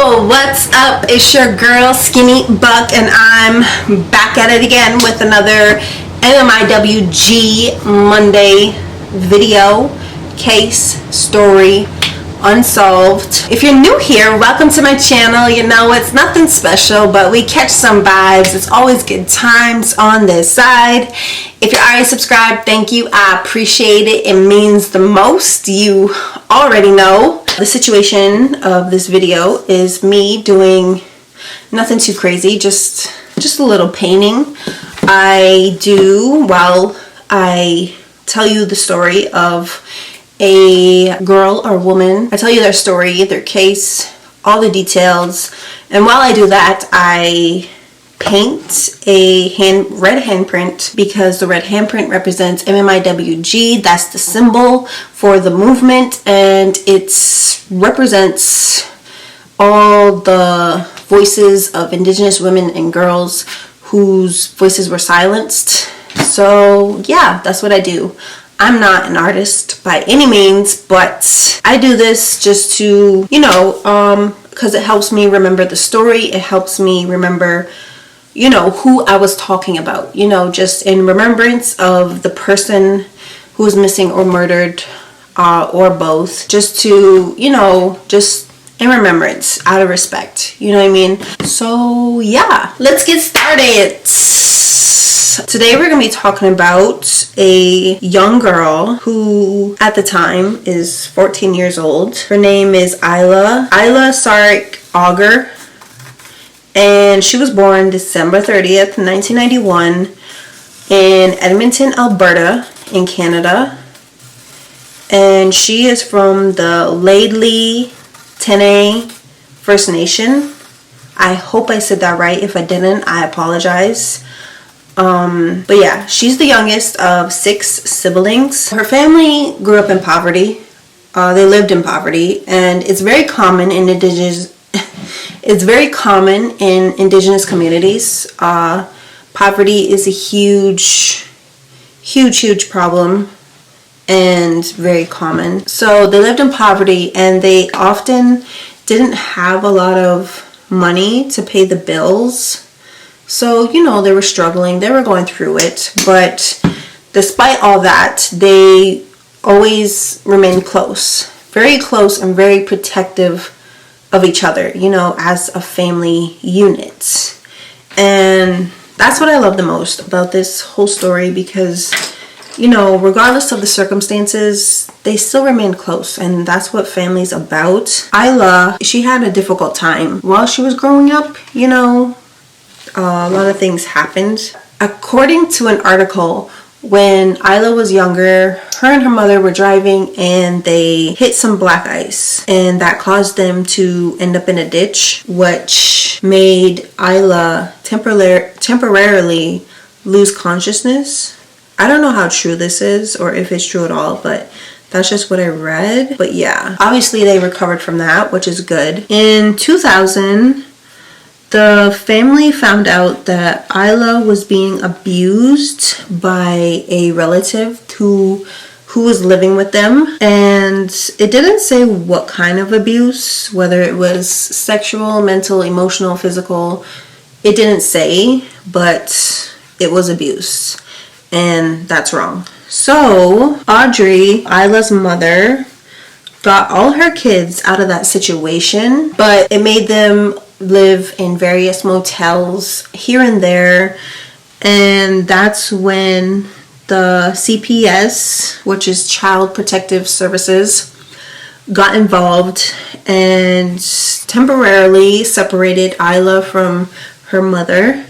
Yo, what's up? It's your girl Skinny Buck, and I'm back at it again with another MMIWG Monday video, case, story, unsolved. If you're new here, welcome to my channel. You know, it's nothing special, but we catch some vibes. It's always good times on this side. If you're already subscribed, thank you. I appreciate it. It means the most. You already know. The situation of this video is me doing nothing too crazy, just a little painting I do while I tell you the story of a girl or woman. I tell you their story, their case, all the details, and while I do that, I paint a red handprint because the red handprint represents MMIWG. That's the symbol for the movement, and it represents all the voices of Indigenous women and girls whose voices were silenced. So yeah, that's what I do. I'm not an artist by any means, but I do this just to, you know, because it helps me remember the story. It helps me remember, you know, who I was talking about, you know, just in remembrance of the person who was missing or murdered, or both, just to, you know, just in remembrance, out of respect, you know what I mean? So yeah, let's get started. Today we're going to be talking about a young girl who at the time is 14 years old. Her name is Aielah Saric-Auger, and she was born December 30th, 1991 in Edmonton, Alberta in Canada. And she is from the Laidley Tene First Nation. I hope I said that right. If I didn't, I apologize. But yeah, she's the youngest of 6 siblings. Her family grew up in poverty. They lived in poverty, and it's very common in Indigenous communities. Poverty is a huge problem and very common. So they lived in poverty, and they often didn't have a lot of money to pay the bills. So, you know, they were struggling, they were going through it, but despite all that, they always remained close, very close and very protective of each other, you know, as a family unit. And that's what I love the most about this whole story, because, you know, regardless of the circumstances, they still remain close, and that's what family's about. Aielah, she had a difficult time while she was growing up, you know. A lot of things happened. According to an article, when Aielah was younger, her and her mother were driving and they hit some black ice, and that caused them to end up in a ditch, which made Aielah temporarily lose consciousness. I don't know how true this is or if it's true at all, but that's just what I read. But yeah, obviously they recovered from that, which is good. In 2000, the family found out that Aielah was being abused by a relative who was living with them, and it didn't say what kind of abuse, whether it was sexual, mental, emotional, physical. It didn't say, but it was abuse, and that's wrong. So Audrey, Ailah's mother, got all her kids out of that situation, but it made them live in various motels here and there. And that's when the CPS, which is Child Protective Services, got involved and temporarily separated Aielah from her mother.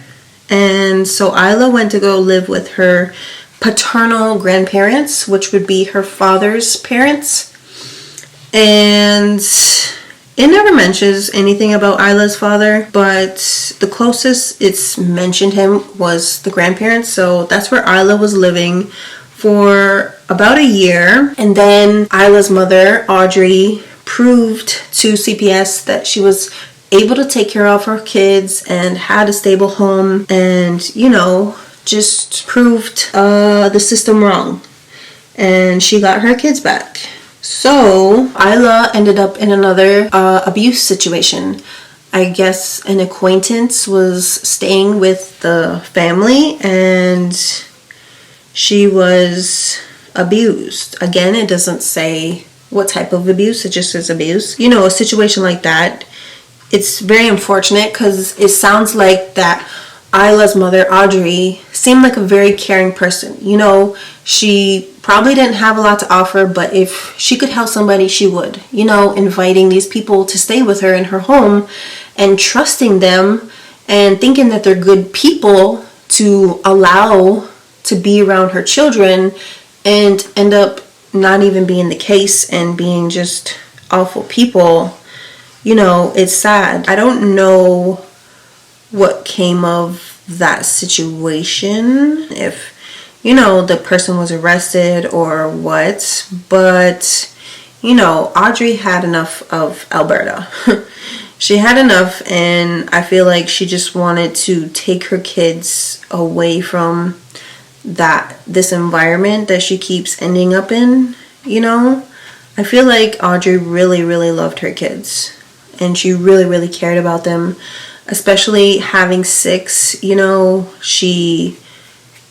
And so Aielah went to go live with her paternal grandparents, which would be her father's parents. And it never mentions anything about Ailah's father, but the closest it's mentioned him was the grandparents. So that's where Aielah was living for about a year. And then Ailah's mother, Audrey, proved to CPS that she was able to take care of her kids and had a stable home, and, you know, just proved the system wrong. And she got her kids back. So Aielah ended up in another abuse situation. I guess an acquaintance was staying with the family and she was abused. Again, it doesn't say what type of abuse, it just says abuse. You know, a situation like that, it's very unfortunate because it sounds like that Ailah's mother, Audrey, seemed like a very caring person. You know, she probably didn't have a lot to offer, but if she could help somebody, she would. You know, inviting these people to stay with her in her home and trusting them and thinking that they're good people to allow to be around her children, and end up not even being the case and being just awful people. You know, it's sad. I don't know what came of that situation, if, you know, the person was arrested or what, but, you know, Audrey had enough of Alberta. She had enough, and I feel like she just wanted to take her kids away from this environment that she keeps ending up in, you know. I feel like Audrey really, really loved her kids, and she really, really cared about them, especially having 6. You know, she,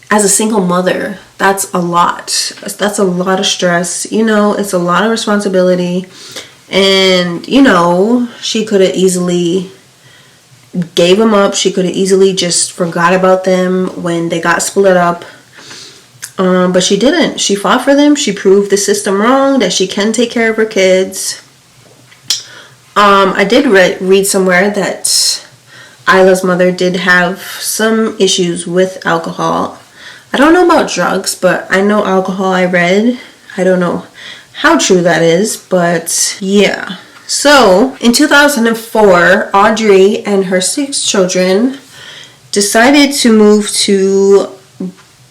as a single mother, that's a lot. That's a lot of stress, you know, it's a lot of responsibility. And, you know, she could have easily gave them up. She could have easily just forgot about them when they got split up. But she didn't. She fought for them. She proved the system wrong, that she can take care of her kids. I did read somewhere that Ailah's mother did have some issues with alcohol. I don't know about drugs, but I know alcohol. I read. I don't know how true that is, but yeah. So in 2004, Audrey and her 6 children decided to move to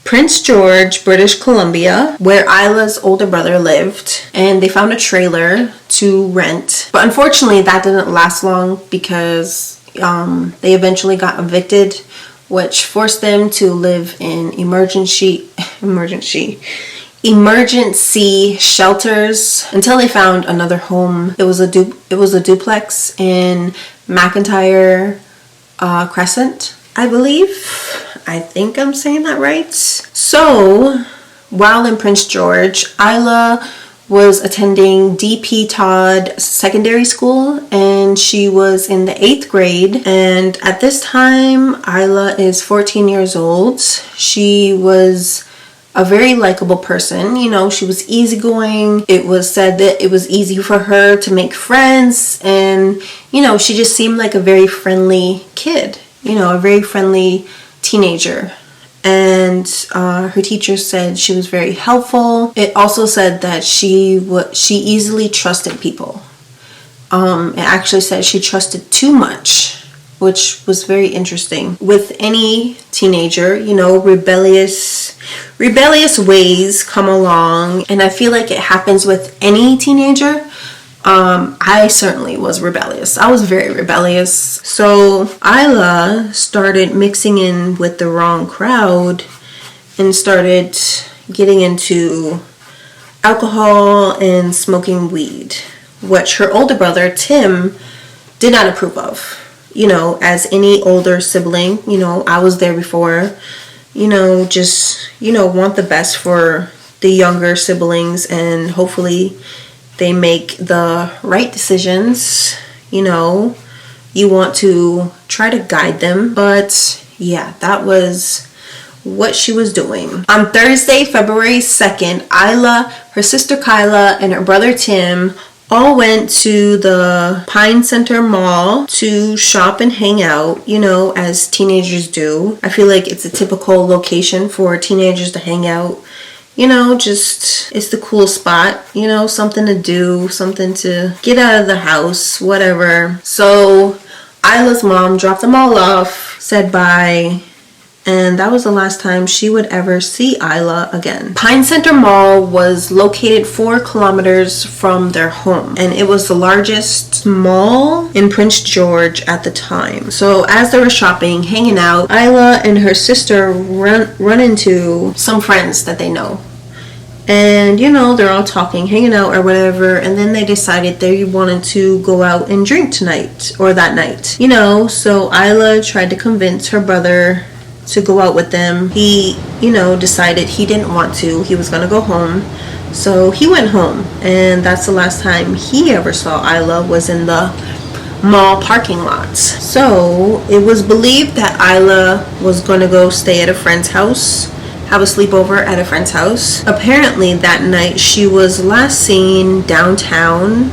Prince George, British Columbia, where Ailah's older brother lived, and they found a trailer to rent. But unfortunately, that didn't last long because they eventually got evicted, which forced them to live in emergency shelters until they found another home. It was a duplex in McIntyre Crescent, I believe. I think I'm saying that right. So, while in Prince George, Aielah was attending D.P. Todd Secondary School, and she was in the 8th grade. And at this time, Aielah is 14 years old. She was a very likable person. You know, she was easygoing. It was said that it was easy for her to make friends, and, you know, she just seemed like a very friendly kid, you know, a very friendly teenager. And her teacher said she was very helpful. It also said that she easily trusted people. It actually said she trusted too much, which was very interesting. With any teenager, you know, rebellious ways come along, and I feel like it happens with any teenager. I certainly was rebellious. I was very rebellious. So Aielah started mixing in with the wrong crowd and started getting into alcohol and smoking weed, which her older brother, Tim, did not approve of. You know, as any older sibling, you know, I was there before, you know, just, you know, want the best for the younger siblings, and hopefully they make the right decisions. You know, you want to try to guide them. But yeah, that was what she was doing. On Thursday, February 2nd, Aielah, her sister Kyla, and her brother Tim all went to the Pine Center Mall to shop and hang out, you know, as teenagers do. I feel like it's a typical location for teenagers to hang out. You know, just, it's the cool spot, you know, something to do, something to get out of the house, whatever. So Ailah's mom dropped them all off, said bye, and that was the last time she would ever see Aielah again. Pine Center Mall was located 4 kilometers from their home, and it was the largest mall in Prince George at the time. So as they were shopping, hanging out, Aielah and her sister run into some friends that they know. And, you know, they're all talking, hanging out or whatever. And then they decided they wanted to go out and drink tonight or that night. You know, so Aielah tried to convince her brother to go out with them. He, you know, decided he didn't want to. He was going to go home. So he went home. And that's the last time he ever saw Aielah, was in the mall parking lot. So it was believed that Aielah was going to go stay at a friend's house, have a sleepover at a friend's house. Apparently that night she was last seen downtown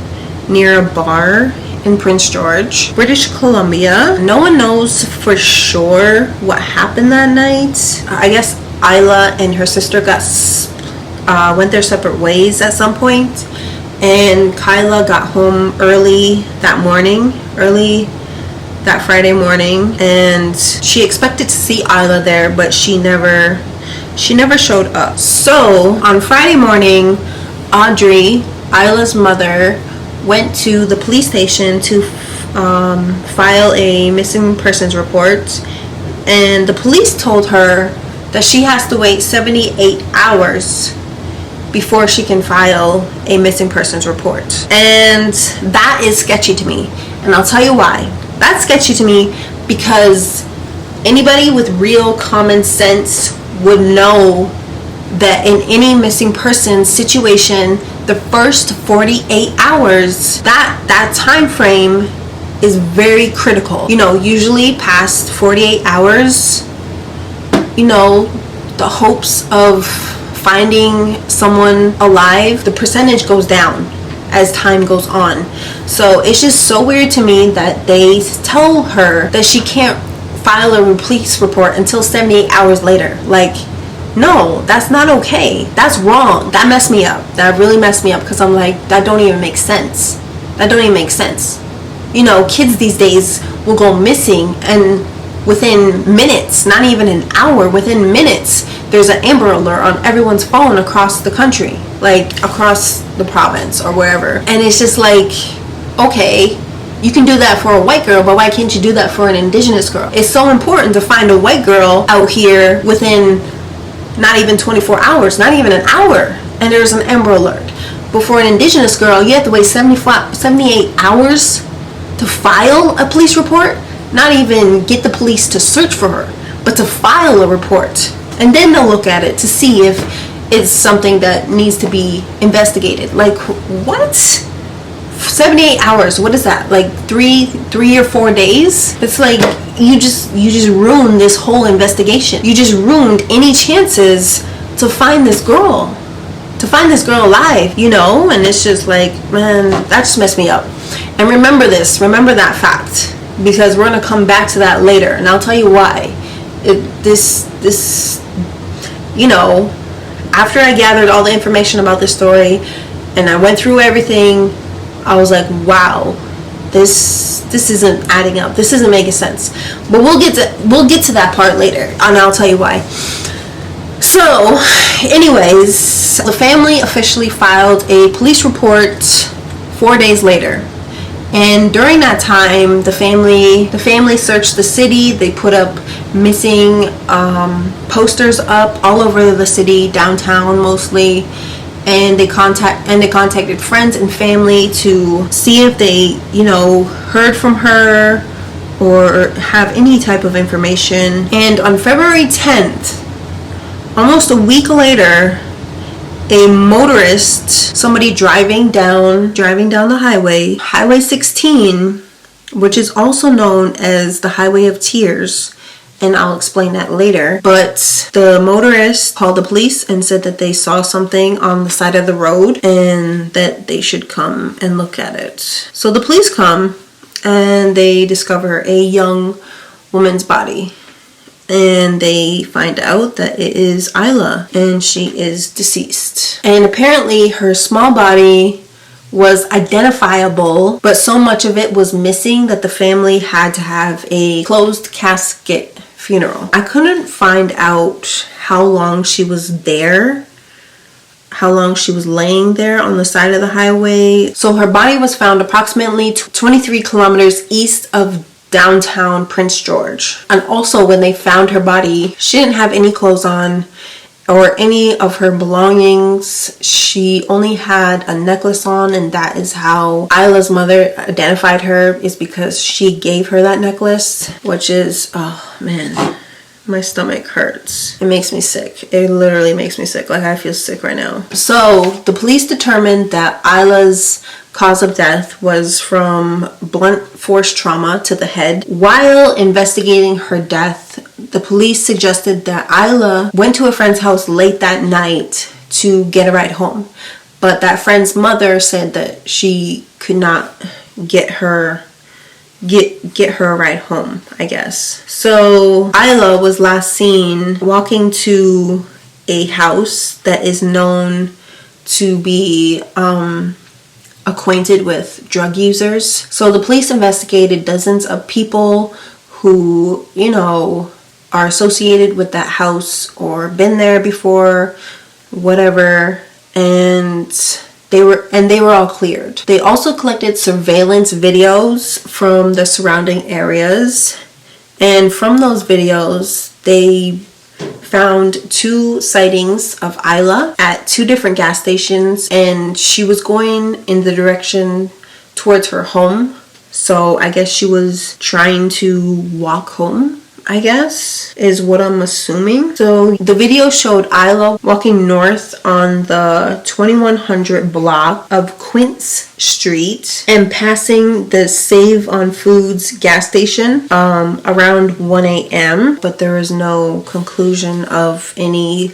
near a bar in Prince George, British Columbia. No one knows for sure what happened that night. I guess Aielah and her sister went their separate ways at some point, and Kyla got home early that Friday morning, and she expected to see Aielah there, but she never showed up. So on Friday morning, Audrey, Ailah's mother, went to the police station to file a missing persons report, and the police told her that she has to wait 78 hours before she can file a missing persons report. And that is sketchy to me, and I'll tell you why. That's sketchy to me because anybody with real common sense would know that in any missing person situation, the first 48 hours, that time frame is very critical. You know, usually past 48 hours, you know, the hopes of finding someone alive, the percentage goes down as time goes on. So it's just so weird to me that they tell her that she can't file a police report until 78 hours later. Like, no, that's not okay. That's wrong. That messed me up. That really messed me up, because I'm like, that don't even make sense. That don't even make sense. You know, kids these days will go missing, and within minutes, not even an hour, within minutes, there's an Amber Alert on everyone's phone across the country, like across the province or wherever. And it's just like, okay, you can do that for a white girl, but why can't you do that for an Indigenous girl? It's so important to find a white girl out here within not even 24 hours, not even an hour, and there's an Amber Alert. But for an Indigenous girl, you have to wait 78 hours to file a police report. Not even get the police to search for her, but to file a report. And then they'll look at it to see if it's something that needs to be investigated. Like, what? 78 hours, what is that? Like three or 4 days? It's like you just ruined this whole investigation. You just ruined any chances to find this girl alive, you know? And it's just like, man, that just messed me up. And remember that fact, because we're gonna come back to that later, and I'll tell you why. This you know, after I gathered all the information about this story and I went through everything, I was like, wow, this isn't adding up. This isn't making sense. But we'll get to that part later, and I'll tell you why. So, anyways, the family officially filed a police report 4 days later. And during that time, the family searched the city. They put up missing posters up all over the city, downtown mostly. And they contacted friends and family to see if they, you know, heard from her or have any type of information. And on February 10th, almost a week later, a motorist, somebody driving down the highway 16, which is also known as the Highway of Tears, and I'll explain that later. But the motorist called the police and said that they saw something on the side of the road and that they should come and look at it. So the police come and they discover a young woman's body. And they find out that it is Aielah, and she is deceased. And apparently her small body was identifiable, but so much of it was missing that the family had to have a closed casket funeral. I couldn't find out how long she was there, how long she was laying there on the side of the highway. So her body was found approximately 23 kilometers east of downtown Prince George. And also when they found her body, she didn't have any clothes on, or any of her belongings. She only had a necklace on, and that is how Ailah's mother identified her, is because she gave her that necklace, which is, oh man, my stomach hurts. It makes me sick. It literally makes me sick. Like, I feel sick right now. So the police determined that Ailah's cause of death was from blunt force trauma to the head. While investigating her death, the police suggested that Aielah went to a friend's house late that night to get a ride home, but that friend's mother said that she could not get her a ride home, I guess. So Aielah was last seen walking to a house that is known to be acquainted with drug users. So the police investigated dozens of people who, you know, are associated with that house or been there before, whatever, and they were all cleared. They also collected surveillance videos from the surrounding areas, and from those videos they found 2 sightings of Aielah at 2 different gas stations, and she was going in the direction towards her home. So I guess she was trying to walk home, I guess, is what I'm assuming. So the video showed Aielah walking north on the 2100 block of Quince Street and passing the Save on Foods gas station around 1 a.m. But there was no conclusion of any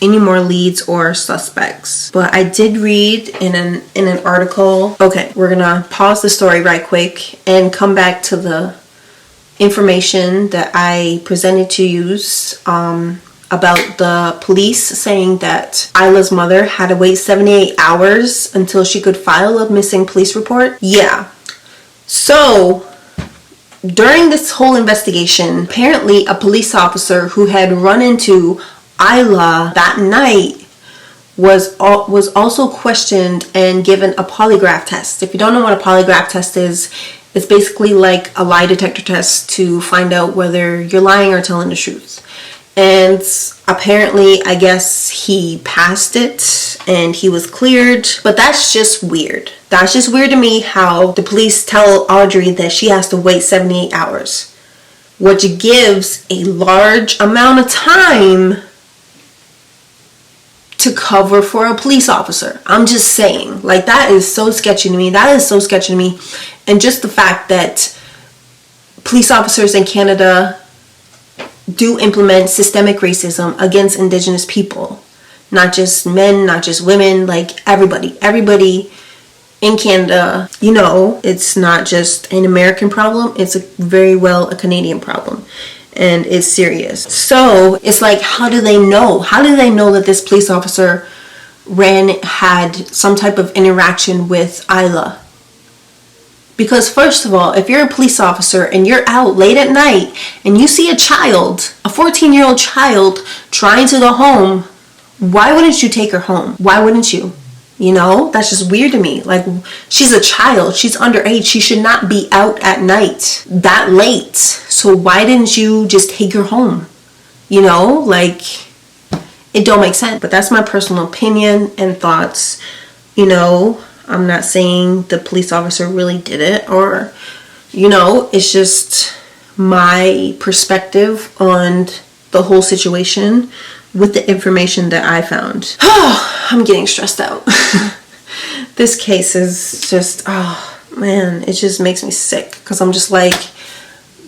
more leads or suspects. But I did read in an article. Okay, we're gonna pause the story right quick and come back to the information that I presented to you about the police saying that Ailah's mother had to wait 78 hours until she could file a missing police report. Yeah. So during this whole investigation, apparently a police officer who had run into Aielah that night was also questioned and given a polygraph test. If you don't know what a polygraph test is, it's basically like a lie detector test to find out whether you're lying or telling the truth. And apparently, I guess he passed it and he was cleared. But that's just weird. That's just weird to me how the police tell Audrey that she has to wait 78 hours, which gives a large amount of time to cover for a police officer. I'm just saying, like, that is so sketchy to me. That is so sketchy to me. And just the fact that police officers in Canada do implement systemic racism against Indigenous people. Not just men, not just women, like everybody in Canada. You know, it's not just an American problem, it's very well a Canadian problem. And it's serious. So it's like, how do they know? How do they know that this police officer had some type of interaction with Aielah? Because first of all, if you're a police officer and you're out late at night and you see a child, a 14-year-old child trying to go home, why wouldn't you take her home? Why wouldn't you? You know, that's just weird to me. Like, she's a child. She's underage. She should not be out at night that late. So why didn't you just take her home? You know, like, it don't make sense. But that's my personal opinion and thoughts. You know, I'm not saying the police officer really did it, or, you know, it's just my perspective on the whole situation with the information that I found. Oh, I'm getting stressed out. This case is just, oh man, it just makes me sick, because I'm just like,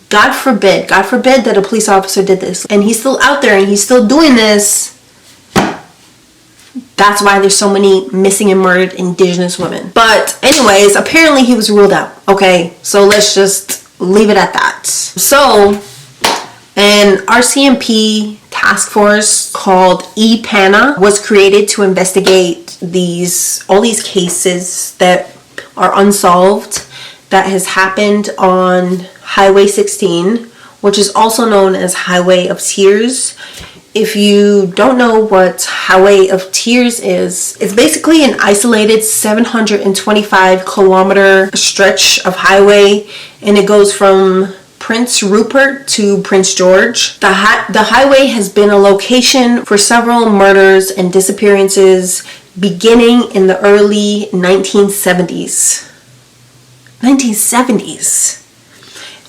God forbid that a police officer did this and he's still out there and he's still doing this. That's why there's so many missing and murdered Indigenous women. But anyways, apparently he was ruled out. Okay, so let's just leave it at that. So an RCMP task force called EPANA was created to investigate all these cases that are unsolved that has happened on Highway 16, which is also known as Highway of Tears. If you don't know what Highway of Tears is, it's basically an isolated 725 kilometer stretch of highway, and it goes from Prince Rupert to Prince George. The highway has been a location for several murders and disappearances beginning in the early 1970s. 1970s.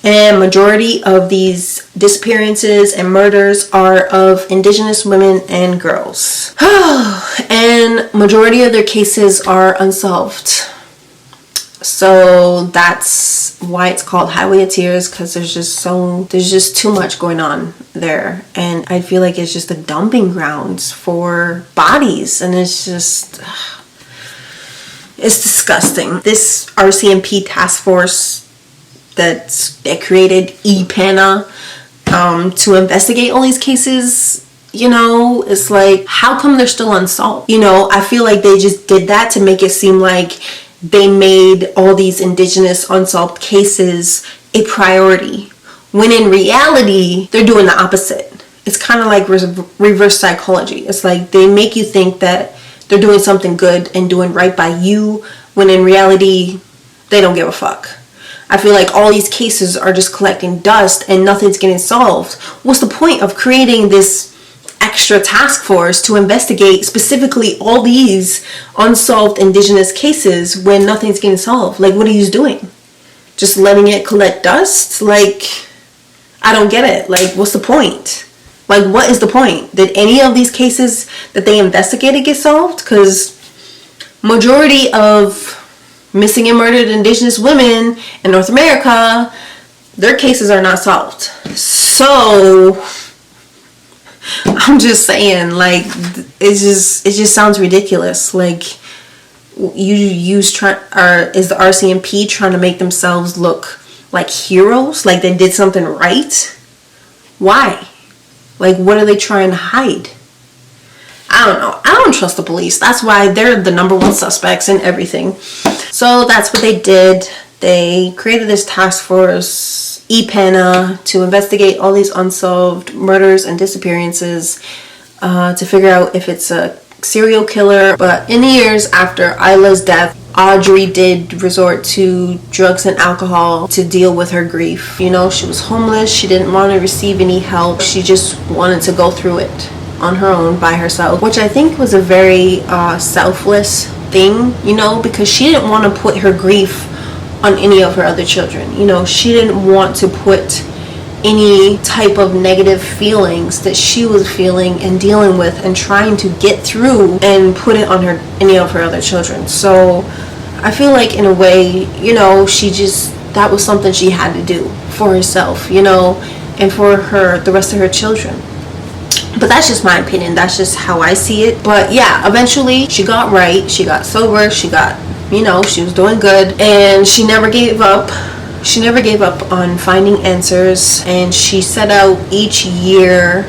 And majority of these disappearances and murders are of Indigenous women and girls. And majority of their cases are unsolved. So that's why it's called Highway of Tears, because there's just too much going on there. And I feel like it's just a dumping grounds for bodies, and it's disgusting. This RCMP task force that created EPANA to investigate all these cases, it's like, how come they're still unsolved? I feel like they just did that to make it seem like they made all these Indigenous unsolved cases a priority, when in reality, they're doing the opposite. It's kind of like reverse psychology. It's like they make you think that they're doing something good and doing right by you, when in reality, they don't give a fuck. I feel like all these cases are just collecting dust and nothing's getting solved. What's the point of creating this extra task force to investigate specifically all these unsolved Indigenous cases when nothing's getting solved? Like, what are you doing? Just letting it collect dust? Like, I don't get it. Like, what's the point? Like, what is the point? Did any of these cases that they investigated get solved? Because majority of missing and murdered Indigenous women in North America, their cases are not solved. So I'm just saying, like, it just sounds ridiculous. Like, is the RCMP trying to make themselves look like heroes, like they did something right? Why? Like, what are they trying to hide? I don't know. I don't trust the police. That's why they're the number one suspects in everything. So that's what they did. They created this task force, EPANA, to investigate all these unsolved murders and disappearances, to figure out if it's a serial killer. But in the years after Ailah's death, Audrey did resort to drugs and alcohol to deal with her grief. She was homeless. She didn't want to receive any help. She just wanted to go through it on her own by herself, which I think was a very selfless thing, because she didn't want to put her grief on any of her other children. She didn't want to put any type of negative feelings that she was feeling and dealing with and trying to get through and put it on any of her other children. So I feel like in a way, that was something she had to do for herself, and for the rest of her children. But that's just my opinion. That's just how I see it. But yeah, eventually she got right. She got sober. She got, she was doing good. And she never gave up. She never gave up on finding answers. And she set out each year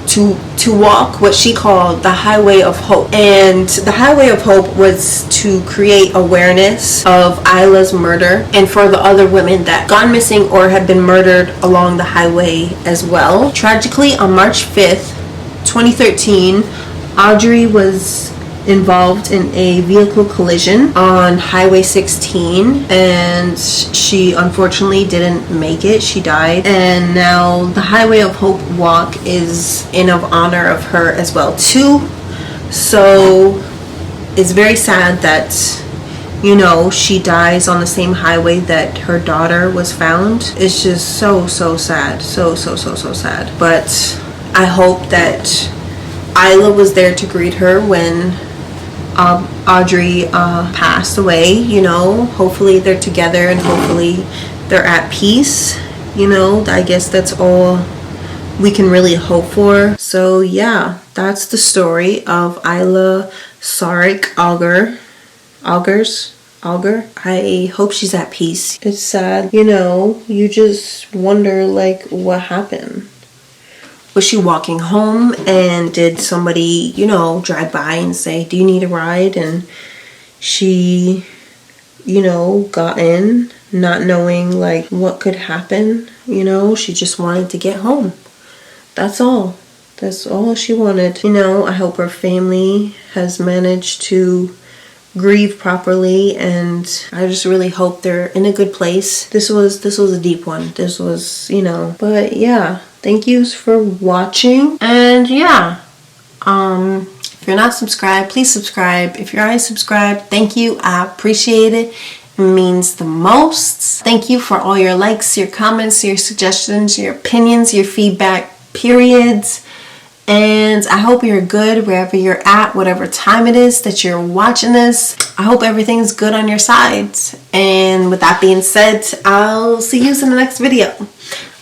to walk what she called the Highway of Hope. And the Highway of Hope was to create awareness of Ailah's murder and for the other women that gone missing or had been murdered along the highway as well. Tragically, on March 5th, 2013, Audrey was involved in a vehicle collision on Highway 16, and she unfortunately didn't make it. She died, and now the Highway of Hope walk is in honor of her as well too. So it's very sad that she dies on the same highway that her daughter was found. It's just so sad, so sad. But I hope that Aielah was there to greet her when Audrey passed away. Hopefully they're together and hopefully they're at peace. I guess that's all we can really hope for. So yeah, that's the story of Aielah Saric-Auger. Auger. I hope she's at peace. It's sad. You just wonder, like, what happened? Was she walking home and did somebody, drive by and say, do you need a ride? And she, got in not knowing, like, what could happen. She just wanted to get home. That's all. That's all she wanted. I hope her family has managed to grieve properly, and I just really hope they're in a good place. This was a deep one. This was, but yeah, thank you for watching. And yeah, if you're not subscribed, please subscribe. If you're already subscribed, thank you. I appreciate it. It means the most. Thank you for all your likes, your comments, your suggestions, your opinions, your feedback, periods. And I hope you're good wherever you're at, whatever time it is that you're watching this. I hope everything's good on your side. And with that being said, I'll see you in the next video.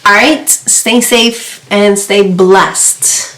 All right, stay safe and stay blessed.